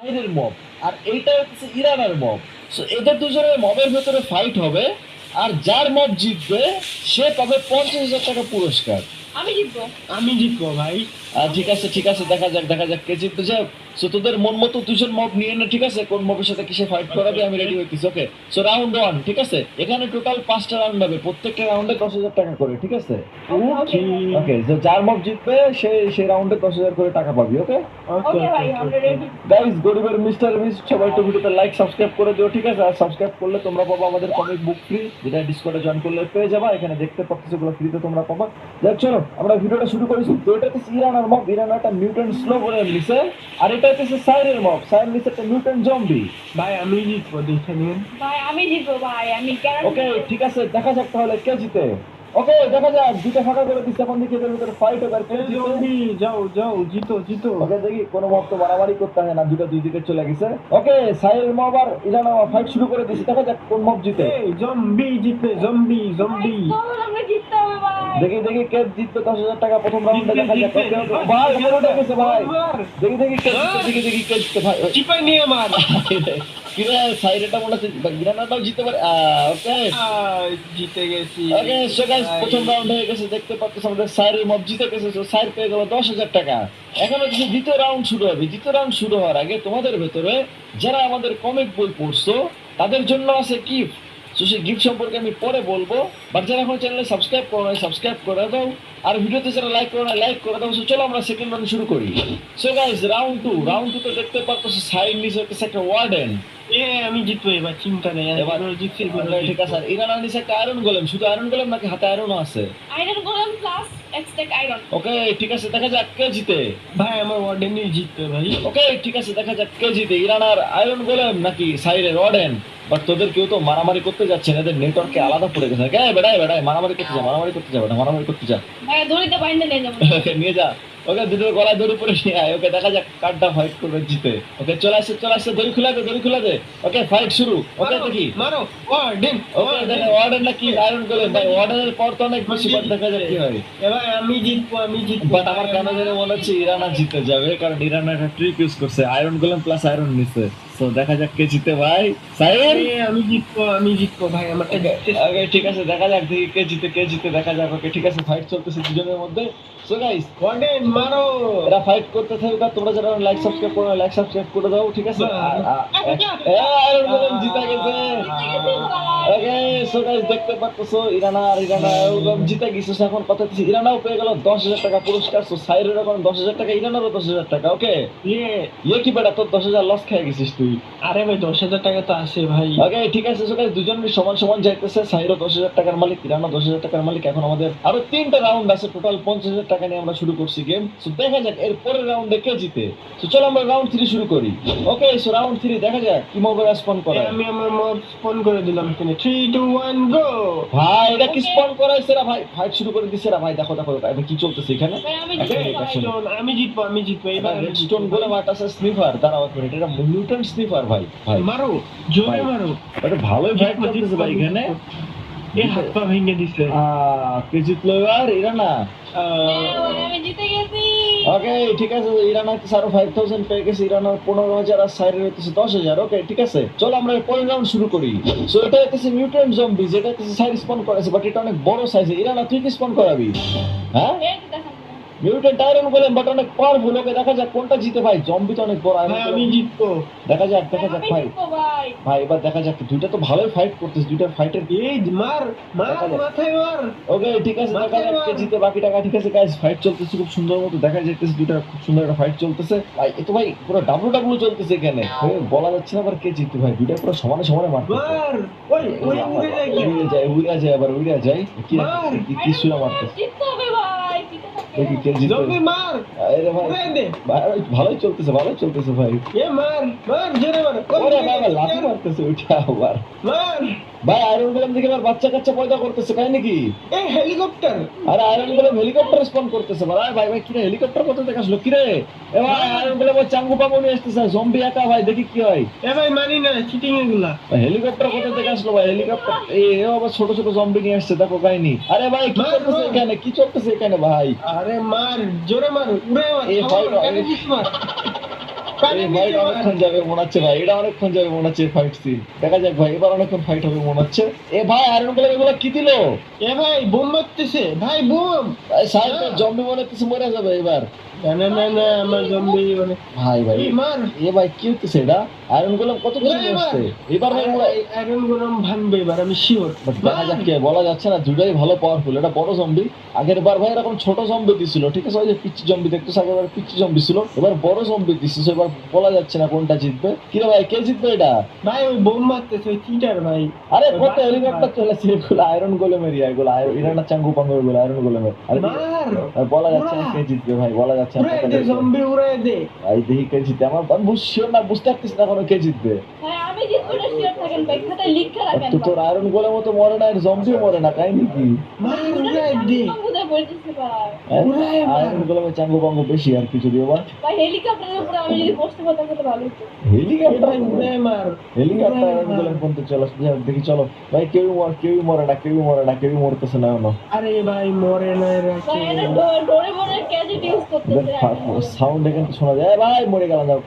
সাইরের mob, আর এইটা হচ্ছে ইরানের মব। সো এদের দুজনের মবের ভেতরে ফাইট হবে, আর যার মব জিতবে সে পাবে 50,000 টাকা পুরস্কার। আমি জিতবো। আমি জিতবো ভাই। ঠিক আছে ঠিক আছে, দেখা যাক দেখা যাক কে জিততে যাক। সো তোদের মন মতো দুজন মব নিয়ে নে, ঠিক আছে? কোন মবের সাথে কিসে ফাইট করাবি আমি রেডি হইতেছি। ওকে, সো রাউন্ড 1, ঠিক আছে? এখানে টোটাল 5টা রাউন্ড হবে, প্রত্যেকটা রাউন্ডে 10,000 টাকা করে, ঠিক আছে? ওকে ওকে, সো যার মব জিতবে সে সেই রাউন্ডে 10,000 করে টাকা পাবি। ওকে ওকে ভাই, আমরা রেডি। গাইস, গরিবের মিস্টার বিস্ট সবাই একটু ভিডিওতে লাইক সাবস্ক্রাইব করে দিও, ঠিক আছে? আর সাবস্ক্রাইব করলে তোমরা পাবো আমাদের কমিক বুক ফ্রি, যেটা ডিসকর্ডে জয়েন করলে পেয়ে যাবা। এখানে দেখতে পাচ্ছ যেগুলো ফ্রিতে তোমরা পাবা। যাক চলো আমরা ভিডিওটা শুরু করেছি। তো এটা হচ্ছে ইরানের মব, ইরান একটা মিউটেন্ট স্লো করে নিছে। আর এটা হচ্ছে সাইরের মব, সাইর নিছে একটা মিউটেন্ট জম্বি। ভাই আমি জিতবো, দেখে নিন। ভাই আমি জিতবো ভাই, আমি গ্যারান্টি। ওকে ঠিক আছে, দেখা যাক তাহলে কে জিতে। ওকে দেখা যাক, দুটো ফাঁকা করে দিচ্ছে, এখন দেখি এদের ভিতরে ফাইট হবে আর কে জিতে। জলদি যাও যাও, জিতো জিতো। ওকে দেখি, কোনো মব তো মারামারি করতে হয় না, দুটো দুই দিকে চলে গেছে। ওকে সাইরের মব আর ইরান ফাইট শুরু করে দিচ্ছে, দেখা যাক কোন মব জিতে। এই জম্বি জিতবে, জম্বি জম্বি। চল আমরা জিততে হবে ভাই। দেখি দেখি কে জিতবে 10,000 টাকা প্রথম রাউন্ডে, দেখা যাক। ওকে ওকে ভাই আমার উঠে গেছে ভাই, দেখি দেখি কে জিতবে, দেখি দেখি কে জিতবে ভাই। চিপাই নিয়ে মার। কিরে সাইরেটা মনে হচ্ছে ইরানটাও জিততে পারে। ওকে জিতে গেছি। ওকে সো গাইস, প্রথম রাউন্ড হয়ে গেছে, দেখতে পাচ্ছ আমাদের সাইরের মব জিতে গেছে। সো সাইর পেয়ে গেল 10,000 টাকা। এখন হচ্ছে দ্বিতীয় রাউন্ড শুরু হবে। দ্বিতীয় রাউন্ড শুরু হওয়ার আগে তোমাদের ভেতরে যারা আমাদের কমিক বই পড়ছো তাদের জন্য আছে গিফট। সো সেই গিফট সম্পর্কে আমি পরে বলবো, বাট যারা এখন চ্যানেলে সাবস্ক্রাইব করো নাই সাবস্ক্রাইব করে দাও, আর ভিডিওতে যারা লাইক করো না লাইক করে দাও। সো চলো আমরা সেকেন্ড রাউন্ড শুরু করি। সো গাইস রাউন্ড 2, রাউন্ড 2 তে দেখতে পাচ্ছ সাইড নিচে হচ্ছে একটা ওয়ার্ডেন। আমি জিতবো এবার, চিন্তা নেই। এবার জিতছি। ঠিক আছে। আর ইরান নিচে একটা আয়রন গোলেম, শুধু আয়রন গোলেম নাকি হাতে আয়রনও আছে? আয়রন গোলাম প্লাস এক্সট্যাক আয়রন। ওকে ঠিক আছে, দেখা যাক কে জিতে। ভাই আমার ওয়ার্ডেনই জিতবে ভাই। ওকে ঠিক আছে, দেখা যাক কে জিতে, ইরান আর আয়রন গোলেম নাকি সাইরের ওয়ার্ডেন। বাট তোদের কেউ তো মারামারি করতে যাচ্ছে না, এদের নেটওয়ার্কে আলাদা পড়ে গেছে। কে বেড়ায় বেড়ায় মারামারি করতে যা, মারামারি করতে যা, বেটা মারামারি করতে যা। ভাই দড়িতে বাইন্ধে নিয়ে যাবো। ওকে নিয়ে যা, ওকে দুটোর গলায় দড়ি পরে নিয়ে আয়। ওকে দেখা যাক কারটা ফাইট করবে জিতে। ওকে চলে আসছে চলে আসছে, দড়ি খুলে দে দড়ি খুলে দে। ওকে ফাইট শুরু। ওকে দেখি মারো ওয়ার্ডেন। ওকে দেখে ওয়ার্ডেন নাকি আয়রন গোলেম। ভাই ওয়ার্ডেনের পর তো অনেক বেশি, বাট দেখা যাক কি হয়। এবার আমি জিতবো, আমি জিতবো। বাট আমার কেন জানি মনে হচ্ছে ইরান আর জিতে যাবে, কারণ ইরান একটা ট্রিক ইউজ করছে, আয়রন গোলেম প্লাস আয়রন নিছে। সো দেখা যাক কে জিতে ভাই। সাইর আমি জিতবো, আমি জিতবো ভাই। আমারটা জিততে। ওকে ঠিক আছে, দেখা যাক দেখি কে জিতে কে জিতে, দেখা যাক। ওকে ঠিক আছে, ফাইট চলতেছে দুজনের মধ্যে। সো গাইস ওয়ার্ডেন মারো। এরা ফাইট করতে থাকুক, আর তোমরা যারা লাইক সাবস্ক্রাইব করো লাইক সাবস্ক্রাইব করে দাও, ঠিক আছে? আয়রন গোলেম জিতে গেছে। ওকে সো গাইস দেখতে পাচ্ছো ইরানা আর ইরানা একদম জিতে গেছে। এখন কথা হচ্ছে ইরানাও পেয়ে গেল 10,000 টাকা পুরস্কার। সো সাইরের এখন 10,000 টাকা, ইরানারও 10,000 টাকা। ওকে ইয়ে কি বেটা, তোর 10,000 লস খেয়ে গেছিস তুই। আরে ভাই 10,000 টাকা তো আসে ভাই। ওকে ঠিক আছে, সো গাইস দুজনের সমান সমান যাইতেছে। সাইরও 10,000 টাকার মালিক, ইরানও 10,000 টাকার মালিক। এখন আমাদের আরো 3টা রাউন্ড আছে, টোটাল 50,000 টাকা নিয়ে আমরা শুরু করছি গেম। সো দেখা যাক এর পরের রাউন্ডে কে জিতে। সো চলো আমরা রাউন্ড 3 শুরু করি। ওকে সো রাউন্ড 3 দেখা যাক কি মোবাইল রেসপন্ড করে। আমি আমার মব স্পন করে দিলাম এখানে। 3 2 1 গো। ভাই এটা কি স্পন করাইছে রা ভাই, ফাইট শুরু করে দিছে রা ভাই। দেখো দেখো আমি কি চলতেছে এখানে। ভাই আমি জিতবো ভাই। আমি জিতবো, আমি জিতবো এবার। রেডস্টোন গোলেম আটাছে স্নিফার, দাঁড়াও এক মিনিট, এটা মিউটেন্ট স্নিফার ভাই। ভাই মারো জোরে ভাই, মারো। এটা ভালোই ফাইট করতেছে ভাই এখানে। এই হাত পা ভেঙে দিছে। কে জিতলো এবার? ইরানা। আমি জিতে গেছি। ওকে ঠিক আছে, ইরান হচ্ছে আরো 5,000 পেয়ে গেছে, ইরান 15,000 আর সাইরের হচ্ছে 10,000। ওকে ঠিক আছে, চলো আমরা পরের রাউন্ড শুরু করি। সো এটা হচ্ছে মিউটেন্ট জম্বি, যেটা হচ্ছে সাইর স্পন করেছে, বাট এটা অনেক বড় সাইজে। ইরান তুই কি স্পন করাবি? হ্যাঁ এই তো দেখেন। মিউটেন্ট আয়রন গোলেম, বাট অনেক পাওয়ারফুল। ওকে দেখা যাক কোনটা জিতে ভাই। জম্বি তো অনেক বড়, ভাই আমি জিতবো। দেখা যাক দেখা যাক আমি ভাই। জিতবো ভাই। ভাই এবার দেখা যাক, দুইটা তো ভালোই ফাইট করতেছে, দুইটা ফাইটের। এই মার মার দেখা যাক। মাথায় মার। ওকে ঠিক আছে, দেখা যাক কে জিতে বাকি টাকা। ঠিক আছে গাইস, ফাইট চলতেছে খুব সুন্দর মতো, দেখা যাইতেছে দুইটা খুব সুন্দর একটা ফাইট চলতেছে ভাই। এ তো ভাই পুরো ডাব্লিউ চলতেছে এখানে, বলা যাচ্ছে না আবার কে জিতবে ভাই। দুইটা পুরো সমানে সমানে মারতেছে। মার ওই ওই উড়ে যায় কি? উড়ে যায় আবার উড়ে যায়। কি মার। কি সুরা মারতেছে। জিততে হবে ভাই, জিতে থাকতে দেখি হবে। কে জিতবে। জলদি মার। আরে ভাই উড়ে দে। ভাই ভালোই চলতেছে ভাই। এ মার মার জোরে মার। ওরে বাবা লাথি মারতেছে উঠা আবার। মার। ভাই আয়রন গোলেম দেখে আবার বাচ্চা কাচ্চা পয়দা করতেছে, তাই নাকি? এই হেলিকপ্টার। আরে আয়রন গোলেম হেলিকপ্টার স্পন করতেছে। ভাই ভাই ভাই কিরে হেলিকপ্টার কত থেকে আসলো কিরে? এ ভাই আয়রন গোলেম চাঙ্গু পাঙ্গু নিয়ে আসতেছে, জম্বি একা ভাই, দেখি কি হয়। এ ভাই মানি না, চিটিং এগুলা। হেলিকপ্টার কত থেকে আসলো ভাই? হেলিকপ্টার এ আবার ছোট ছোট জম্বি নিয়ে আসছে, দেখো কাহিনী। আরে ভাই কি চলতেছে এখানে, কি চলতেছে এখানে ভাই? আরে মার জোরে মার, উড়ে মার। এই ভাই মার। এই ভাইটা অনেকক্ষণ যাবে মনে হচ্ছে ভাই, এটা অনেকক্ষণ যাবে মনে হচ্ছে ফাইট সিন। দেখা যাক ভাই, এবার অনেকক্ষণ ফাইট হবে মনে হচ্ছে। এ ভাই আয়রন গোলেম এগুলো কি দিল? এ ভাই বোম মারতেছে ভাই, বোম। ভাই সাহেব জম্বি মনে হচ্ছে মরে যাবে এবার। না না না না, আমার জম্বি মানে ভাই ভাই এই মার। এ ভাই কি হচ্ছে এটা? আয়রন গোলেম কত কিছু ওরে এবার। আসছে এবার ভাই মোরা। আয়রন গরম ভাঙবে এবার, আমি শিওর। দেখা যাক কি হয়, বলা যাচ্ছে না, দুটাই ভালো পাওয়ারফুল। এটা বড় জম্বি, আগের বার ভাই এরকম ছোট জম্বি দিছিল, ঠিক আছে, ওই যে পিচ্ছি জম্বি দেখতো, আগের বার পিচ্ছি জম্বি ছিল, এবার বড় জম্বি দিচ্ছে। এবার বলা যাচ্ছে না কোনটা জিতবে। কি রে ভাই, কে জিতবে এটা? ভাই ওই বোম মারতেছে, ওই চিটার ভাই। আরে ওই কত বাকি হেলিকপ্টার চলেছে, এগুলো আয়রন গোলেমের, এগুলো ইরানা চাঙ্গু পাঙ্গু, এগুলো আয়রন গোলেমের। আরে মার। ভাই, বলা যাচ্ছে না কে জিতবে ভাই, বলা যাচ্ছে না। উড়াই দে জম্বি, উড়াই দে। ভাই দেখি কে জিতবে, আমার আমি শিওর না, বুঝতে পারতেছি না এখনো কে জিতবে। হ্যাঁ আমি জিতবো না শিওর থাকেন ভাই, খাতায় লিখে রাখেন তো তোর আয়রন গোলেম মতো মরে না, জম্বিও মরে না, কাহিনী কি? মার, উড়াই দে। কোথায় বলতেছে ভাই? উড়াই মার। আয়রন গোলেমের চাঙ্গু পাঙ্গু বেশি আর কিছু দিয়ে বা ভাই হেলিকপ্টারের উপরে আমি যদি বসতে পারতাম তাহলে ভালো হতো। এ হেলিকপ্টার, ভাই উড়াই মার। হেলিকপ্টার আয়রন গোলেম কোনতে চলো দেখি, চলো ভাই। কেউ মরে না, কেউ মরে না, কেউ মরতেছে না এখনো। আরে ভাই মরে না এরা ভাই কেউ। এটা ডোরে ডোরে ক্যাজেট ইউজ করতেছে। সাউন্ড এখানে শোনা যায়, এ ভাই মরে গেলাম, যাও।